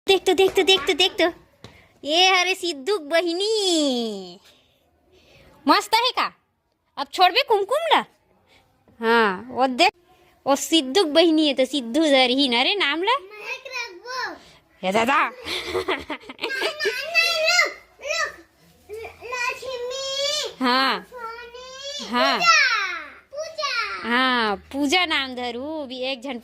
देख तो ये हरे सिद्धू बहिनी मस्त है का। अब छोड़ बे कुमकुम ला। हाँ वो देख वो सिद्धू बहिनी है तो सिद्धू जर ही ना रे नाम ला ये दादा हाँ हाँ हाँ पूजा नाम धरू भी एक जन।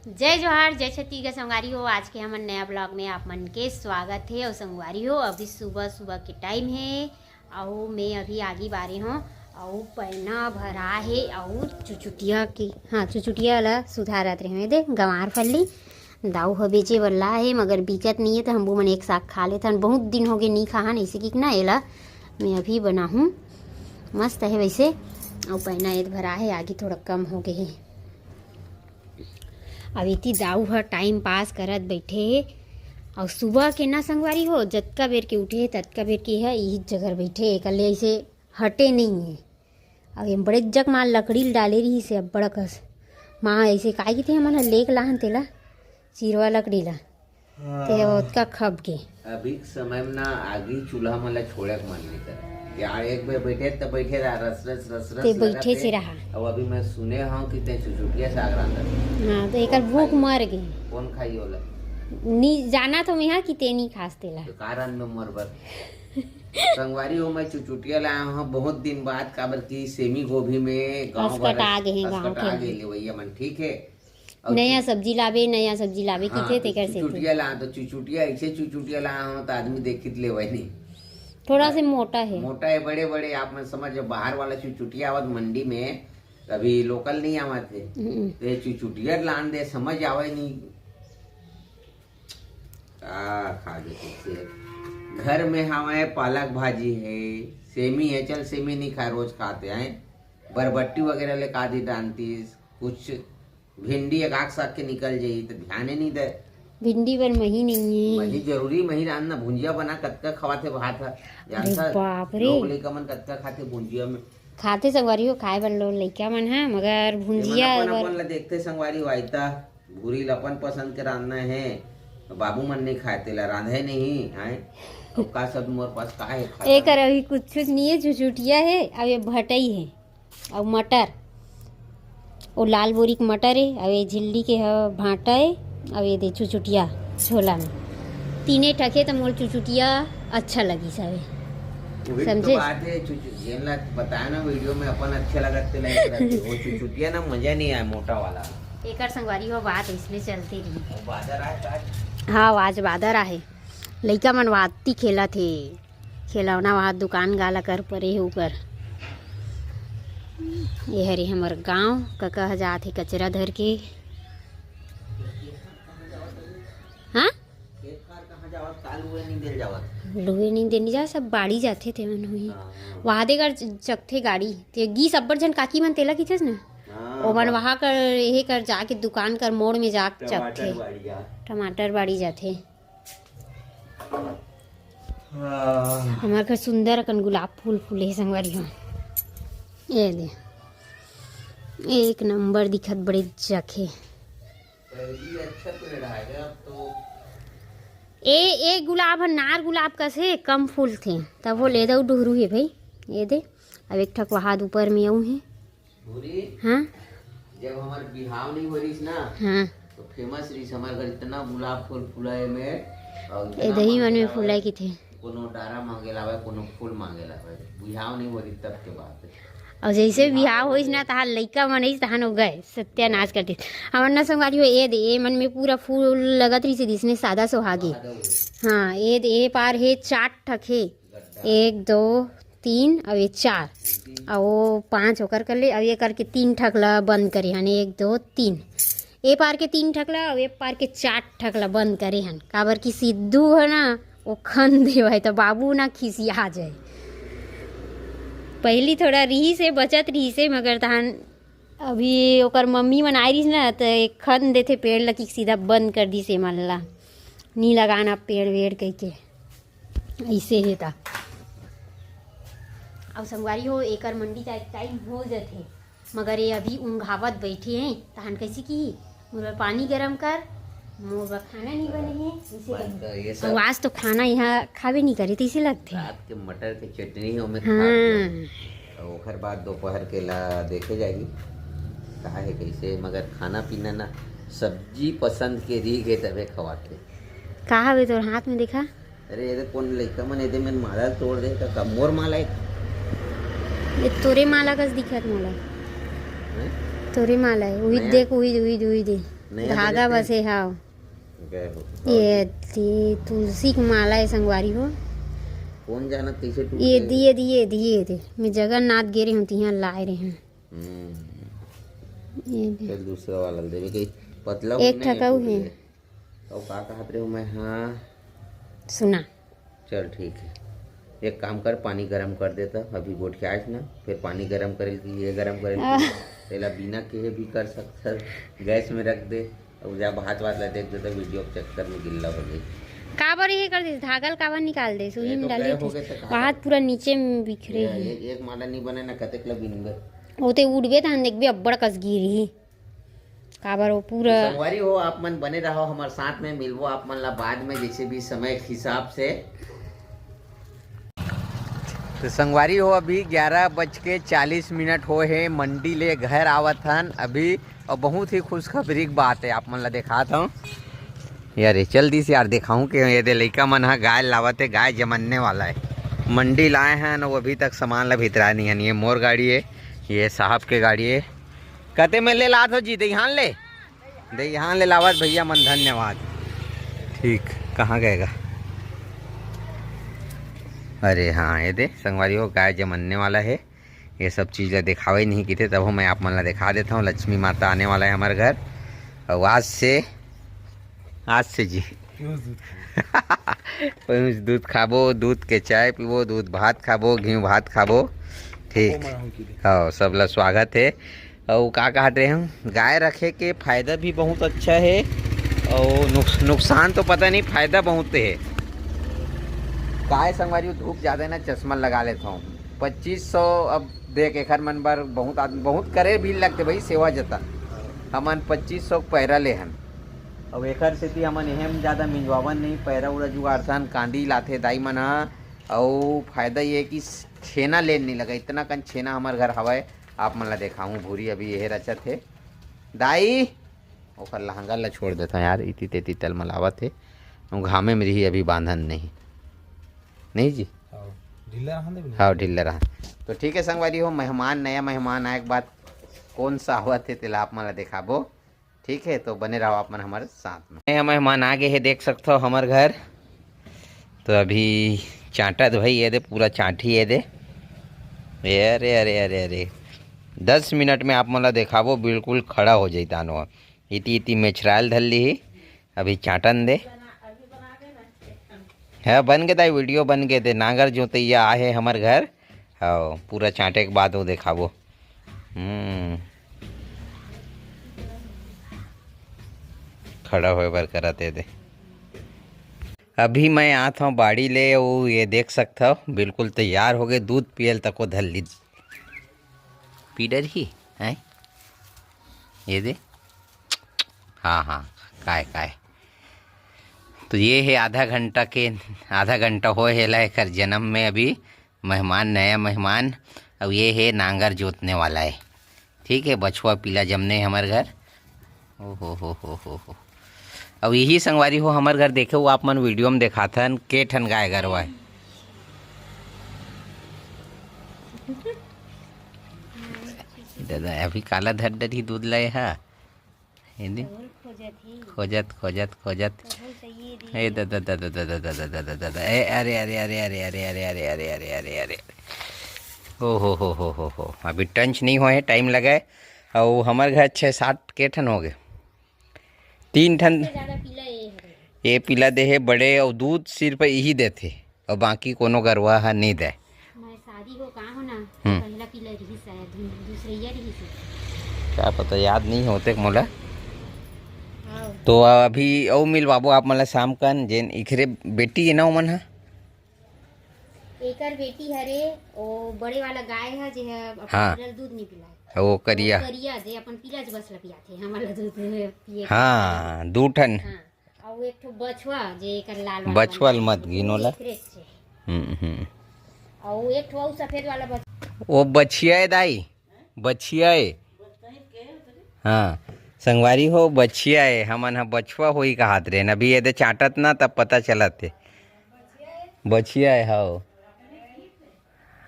जय जोहार जय छत्तीसगढ़ संगवारी हो। आज के हमन नया ब्लॉग में आप मन के स्वागत है। और संगवारी हो अभी सुबह सुबह के टाइम है और मैं अभी आगे बारे हूँ और पैना भरा है और चुचुटिया की हाँ चुचुटिया ला सुधारत रहे दे गंवार फल्ली दाऊ ह बेचे वाला है मगर बिकत नहीं है तो हम मन एक साग खा लेते हैं। बहुत दिन हो गए नहीं खान ऐसे कि ना एला मैं अभी बना हूँ मस्त है वैसे। और पैना एक भरा है आगे थोड़ा कम हो गए है। अब इतनी दाऊ ह टाइम पास करत बैठे है और सुबह के ना संगवारी हो जतका बेर के उठे ततका बेर के है यही जगह बैठे एकले ऐसे हटे नहीं है। अब ये बड़े जग माँ लकड़ी डाले रही से अब बड़ा कस माँ ऐसे काय की थे हमन लेक लाहन तेला चिरवा लकड़ी ला ते उसका खब के अभी समय में ना आगी चूल्हा मला छोड़क मान लेता यार एक बार बैठे तो बैठे रहा रस रस रस रस ते बैठे से रहा। अब अभी मैं सुने हूँ कि ते चुचुटिया साग रांधा। हाँ तो एक भूख मर गई कौन खाई होला नी जाना तो मैं कि ते नहीं खास तेला तो कारण में मरबर संगवारी हो। मैं चुचुटिया लाया हूँ बहुत दिन बाद काबर की सेमी गोभी में गाँव अस्कट आ गए हैं गाँव के लेवैया मन ठीक है नया सब्जी लावे की थे तेकर से चुचुटिया ला तो चुचुटिया ऐसे चुचुटिया लाया हूँ तो आदमी देखित ले वही नहीं थोड़ा से मोटा है बड़े बड़े आप में समझ बाहर वाला चुचुटिया आवत मंडी में अभी लोकल नहीं आवत है तो चुचुटिया लान दे समझ आवे नहीं खा दे। घर में हमारे पालक भाजी है सेमी है चल सेमी नहीं खा रोज खाते हैं बरबट्टी वगैरह ले कादी डालती कुछ भिंडी एक आग साग के निकल जाई तो ध्यान नहीं दे भिंडी पर मही नहीं है मही जरूरी मही रांधना भुंजिया बना कतका खवाते भात जानता बाप रे लोग लइका मन कतका खाते भुंजिया में खाते संगवारी हो खाए बर लो लइका मन है मगर भुंजिया अपन ला देखते संगवारी हो आइता भूरी लपन पसंद के रांधना है बाबू मन नहीं खाते ला रांधे नहीं है अब का सब मोर पास का है एक अभी कुछ नहीं है चुचुटिया है अब ये भटई है और मटर और लाल बोरी के मटर है अब ये झिल्ली के भाटा है अब ये दे चुचुटिया छोला में तीने ठके तो मोर चुचुटिया अच्छा लगी सब समझे बताया ना वीडियो में अपन अच्छे लगते वो चुचुटिया ना मजा नहीं आया मोटा वाला एकर संगवारी हो बात इसमें चलती रही बादर आए हाँ आज बादर आहे लइका मन वाती खेला थे खेलौना वहाँ दुकान गाला कर परे है ऊपर ये हरे हमर गांव कका जात है कचरा धर के हाँ लुए नहीं देनी जा सब बाड़ी जाते थे मन हुई वहाँ देकर चकथे गाड़ी ते गी सब्बर जन काकी मन तेला की ना ओ मन वहाँ कर यही कर जाके दुकान कर मोड़ में जा चकथे टमाटर बाड़ी जाते हमारे घर सुंदर अकन गुलाब फूल फूले संगवारी हो ये दे एक नंबर दिखत बड़े जखे ए गुलाब है नार गुलाब का से कम फूल थे तब वो ले दो डोहरू है भाई ये दे अब एक ठक वहाद ऊपर में आऊँ है हाँ जब हमारे बिहाव नहीं हो रही ना हाँ तो फेमस रही हमारे घर इतना गुलाब फूल फुलाए में ए दही मन में फुलाए की थे कोनो डारा मांगे लावे कोनो फूल मांगे लावे बिहाव नहीं हो रही तब के बाद और जैसे बिहाव होइस ना तहां लइका मन ही तहां हो गए सत्यानाश करते हमर ना संगवारी हो ए दे ए मन में पूरा फूल लगत रही से दिसने सादा सोहागी हाँ ए पार है 4 ठक है 1 2 3 अब ये 4 और वो 5 होकर कर ले अब ये करके 3 ठकला बंद करे हन 1 2 3 ए पार के 3 ठकला और ए पार के 4 ठकला बंद करे हन काबर की सिद्धू है ना वो खन देवा तो बाबू ना खिसिया जाए पहली थोड़ा रही से बचत रही से मगर तहान अभी ओकर मम्मी मन आई रही ना तो एक खन देते पेड़ लगी सीधा बंद कर दी से मल्ला नहीं लगाना पेड़ वेड़ कह के ऐसे है था। अब संगवारी हो एकर मंडी टाइम हो जाते मगर ये अभी ऊँघावत बैठे हैं तहान कैसे की मुझे पानी गरम कर मोर बर खाना नहीं बने हैं इसे ये और सब आज तो खाना यहाँ खावे नहीं करे इसे लगते रात के मटर के चटनी है में खा हाँ लिया। और ओकर बाद दोपहर के ला देखे जाएगी कहा है कैसे, मगर खाना पीना ना सब्जी पसंद के री गए तबे खवाते। कहा वे तोर हाथ में देखा अरे ये कौन लड़का मन ये मन माला तोड़ दे का मोर माला ये तोरे माला कस दिखत मोला है तोरे माला है वही नया? देख वही दे नया धागा ड्रेस बसे हाँ गए हो ये तुलसी की माला है संगवारी हो कौन जाना कैसे टूट ये गए? दिए थे मैं जगन्नाथ गे रही हूँ यहाँ लाए रहे हैं ये दे। फिर दूसरा वाला देवे कहीं पतला एक ठकाऊ है और का कहत रहे हो मैं हाँ सुना चल ठीक है एक काम कर पानी गरम कर देता अभी गोठियास ना फिर पानी गरम करे कि ये गरम करे पहला बिना कहे भी कर सकता गैस में रख दे और जब हाथ वाथ ला देख देता वीडियो के चक्कर में गिल्ला हो गई काबर ये कर दे धागल काबर निकाल दे सुई ये में तो डाले गए हो थे गए तो कहाँ हाथ पूरा नीचे में बिखरे हैं एक माला नहीं बने ना कतेक लग बिनगे होते उड़बे तो देखबे अब्बड़ कस गिरी काबर वो पूरा संगवारी हो आप मन बने रहो हमारे साथ में मिलवो आप मन ला बाद में जैसे भी समय के हिसाब से। तो संगवारी हो अभी 11:40 हो है मंडी ले घर आवत हन अभी और बहुत ही खुशखबरी की बात है आप मन ला दिखाता हूँ यार जल्दी से यार दिखाऊं कि ये लड़का मन हा गाय लावत है गाय जमन्ने वाला है मंडी लाए हैं और अभी तक सामान ला भितरा नहीं है। ये मोर गाड़ी है ये साहब के गाड़ी है कहते मैं ले लात हो जी दे यहाँ ले लावत भैया मन धन्यवाद ठीक कहाँ गएगा। अरे हाँ ये दे संगवारी हो गाय जमन्ने वाला है ये सब चीज़ ला दिखावे नहीं की थे तब हो मैं आप मन ला दिखा देता हूँ। लक्ष्मी माता आने वाला है हमारे घर और आज से जी दूध खाबो दूध के चाय पीबो दूध भात खाबो घी भात खाबो ठीक हाँ सब ला स्वागत है। और का कहते हैं हम गाय रखे के फायदा भी बहुत अच्छा है और नुकसान तो पता नहीं फायदा बहुत है। गाय संगवारी धूप ज़्यादा ना चश्मा लगा लेता हूँ 2500 अब देख एक मन बार बहुत आदमी बहुत करे भी लगते भाई सेवा जता हमन 2500 पैरा ले हन अब एक सेती हमन एहम ज़्यादा मिंजवावन नहीं पैरा उड़ा जुगाड़थन कांदी लाथे दाई मन और फायदा ये कि छेना लेन नहीं लगा इतना कन छेना हमारे घर हवा आप मन ला दिखाऊँ भूरी अभी यह रचत है दाई ओखर लहंगा ला छोड़ देता यार इति तेती तल मलावत है घामे में रही अभी बांधन नहीं जी हाँ ढिल्ला रहा तो ठीक है संगवारी हो मेहमान नया मेहमान आए के बाद कौन सा हुआ थे तेला आप मन दिखाबो ठीक है तो बने रहो आप मन हमारे साथ में। नया मेहमान आगे है देख सकते हो हमारे घर तो अभी चांटा तो भाई ये दे पूरा चांटी ये दे अरे अरे अरे अरे 10 मिनट में आप मला दिखाबो बिल्कुल खड़ा हो जाता नो इति मेछराल धल ली अभी चाटन दे है बन गए था वीडियो बन गए थे नागर जोतैया आए हमारे घर हाँ पूरा चाटे के बाद वो दिखाबो खड़ा होए बर करते थे। अभी मैं आता हूँ बाड़ी ले वो ये देख सकता हो बिल्कुल तैयार हो गए दूध पियल तक को धल ली पीडर ही है ये दे हाँ काय तो ये है आधा घंटा हो हेला है कर जन्म में अभी मेहमान नया मेहमान अब ये है नांगर जोतने वाला है ठीक है बछुआ पीला जमने हमारे घर ओ हो अब यही संगवारी हो हमारे घर देखे वो आप मन वीडियो में देखा था के ठन गाय गरवा है दादा अभी काला धर ही दूध लाए है खोजत ए दादा अरे हो अभी टंच नहीं हुए टाइम लगा है और हमारे घर 6-7 के ठन हो गए 3 ठन ये पिला दे है बड़े और दूध सिर्फ यही देते और बाकी कोनो गरवा है नहीं दे क्या पता याद नहीं होते मोला तो अभी औ मिल बाबू आप मला शाम कन जेन इखरे बेटी है ना मन हा एकर बेटी हरे ओ बड़े वाला गाय है जे हाँ दूध नहीं पिलाए वो करिया जे अपन पिला बस ला पियाथे हमला दूध पिए हाँ 2 ठन हाँ और एक ठो बछवा जे एकर लाल वाला बछवल मत गिनोला। फ्रेश छे। और एक ठो सफेद वाला वो बछिया है दाई, बछिया है। हाँ संगवारी हो बछिया है, हमन हा बछवा होई कहात रे अभी ये चाटत ना तब पता चलत है बछिया है। हाँ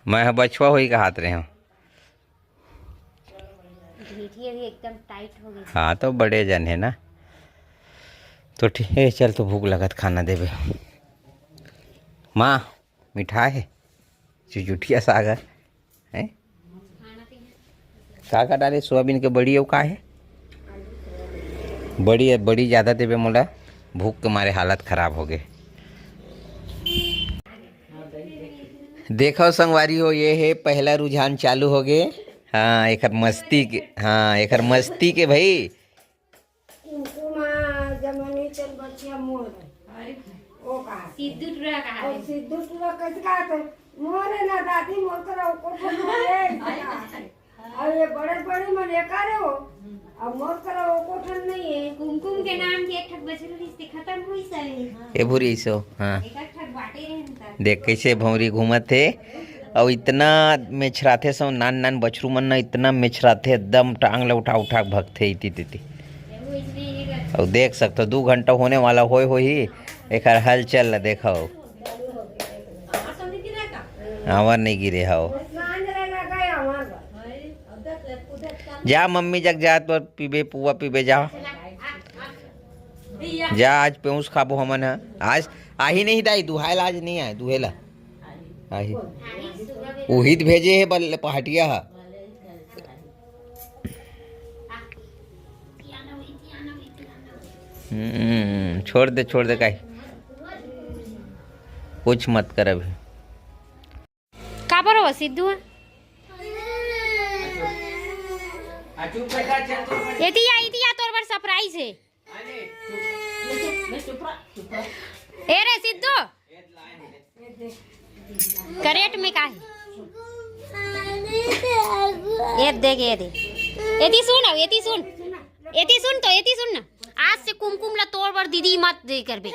मैं हा बछवा होई कहात रहे हूँ। ढीठिया भी एकदम टाइट हो गई। हाँ तो बड़े जन है ना, तो ठीक है चल, तो भूख लगत खाना देवे। माँ मिठाई है, चुचुटिया सागर है, का डाले सोयाबीन के बड़ी, का है बड़ी बड़ी ज़्यादा देवे मोला, भूख के मारे हालत खराब हो गए। देखो संगवारी हो, ये है पहला रुझान चालू हो गए। हाँ एकर मस्ती के, हाँ एकर मस्ती के भाई। अरे बड़े बड़े मन एकारे हो, अब मोर करा वो कोठन नहीं है। कुमकुम के नाम के एक ठक बचल रिश्ते खत्म हुई सवे। ए भूरी सो हाँ एक ठक बाटे रहता। देख कैसे भौरी घूमत थे, और इतना मेछराथे सो नान नान बछरू मन ना, इतना मेछराथे एकदम टांग ला उठा उठा भगथे इति तिति। और देख सकते 2 घंटा होने वाला हो ही एक हलचल ला देखो। आवर नहीं गिरे हो, जा मम्मी जग जा तो पीबे पुआ पीबे जा जा, आज पेऊस खाबो हमन है। आज आही नहीं दाई, दुहाइल आज नहीं आए, दुहेला आही उहित भेजे है बल पहाटिया है। छोड़ दे काई, कुछ मत कर अभी। का पर हो सिद्धू इतिया तोर बर सरप्राइज है। ए रे सिद्धू करेट में का है, ये देख ये दे, एती सुन ना, आज से कुमकुम ला तोर बर दीदी मत दे करबे,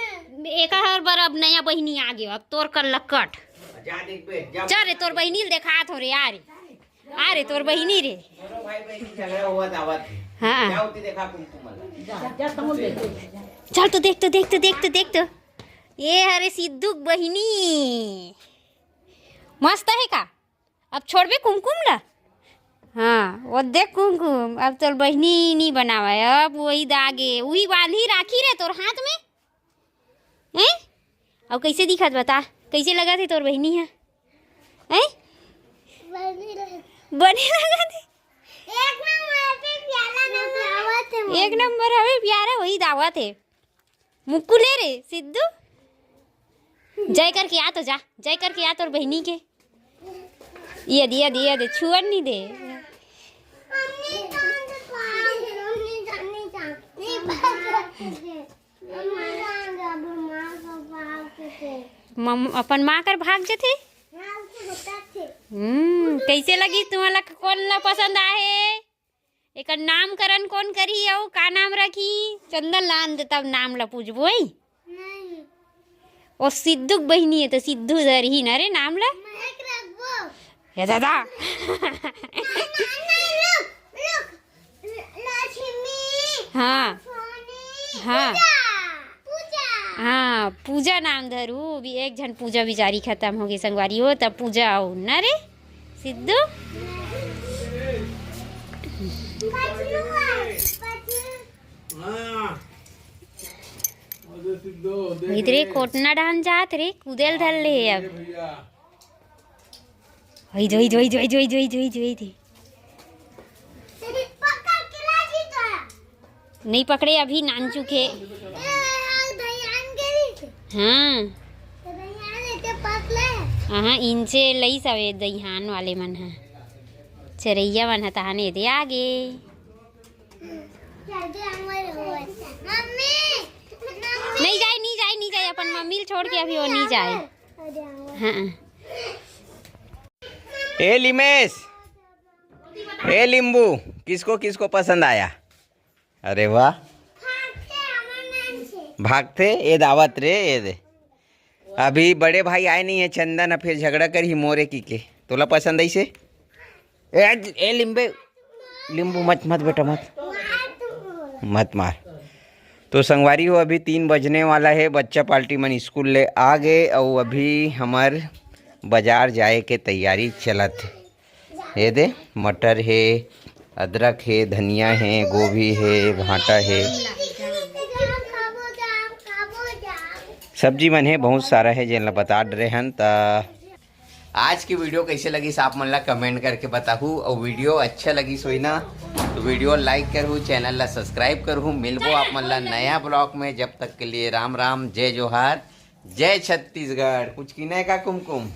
एक हर बार अब नया बहिनी आ गयो, अब तोर कर लक्कट जा रे, तोर बहिनी देखा थो रे यार, अरे तोर बहिनी रे। हाँ चल तो देख तो ये हरे सिद्धू बहिनी मस्त है का। अब छोड़बे कुमकुम ला। हाँ वो देख कुमकुम, अब तोर बहिनी नहीं बनावा, अब वही दागे वही बांधी राखी रे तोर हाथ में हैं। अब कैसे दिखत बता, कैसे लगा थे तोर बहिनी है हैं? बने लगा थे, एक नंबर हवे प्यारा, वही दावत है। मुक्कू ले रे सिद्धू, जय करके आ तो जा, जय करके आ तोर बहिनी के। ये दे छुअन नहीं दे। अपन माँ कर भाग जथे। कैसे लगी तुम्हारा, कौन ला पसंद आए, एक नामकरण कौन करी और का नाम रखी? चंदन लान दे तब नाम ला पूछबो ही। और सिद्धू बहिनी है तो सिद्धू दर ही ना रे नाम ला। ये दादा हाँ हाँ हाँ पूजा नाम धरू भी, एक जन पूजा बिचारी खत्म हो गई संगवारी हो, तब पूजा आओ ना रे सिद्धू। इधरे कोटना डान जात रे, कुदेल धर ले अब। वही नहीं पकड़े अभी नानचू के। हाँ इनसे लई सवे दहियान वाले मन है, चरैया मन है तहाने दे आगे। नहीं जाए अपन मम्मी छोड़ के अभी वो नहीं जाए। हाँ ए लिमेश, ए लिंबू, किसको किसको पसंद आया? अरे वाह भागते ये दावत रे ये दे। अभी बड़े भाई आए नहीं है चंदन, अब फिर झगड़ा कर ही मोरे की के तोला पसंद ऐसे। ए लिंबे लिंबू मत मत बेटा मत मार। तो संगवारी हो अभी 3 बजने वाला है, बच्चा पार्टी मन स्कूल ले आ गए और अभी हमार बाजार जाए के तैयारी चलत है। ये दे मटर है, अदरक है, धनिया है, गोभी है, भाटा है, सब्जी मन है बहुत सारा है जिन ला बता रहे हैं। तो आज की वीडियो कैसे लगी आप मन ला कमेंट करके बताहू, और वीडियो अच्छा लगी सोई ना तो वीडियो लाइक करूँ, चैनल ला सब्सक्राइब करूँ। मिलबो आप मन ला नया ब्लॉग में, जब तक के लिए राम राम, जय जोहार, जय छत्तीसगढ़। कुछ की नहीं का कुमकुम।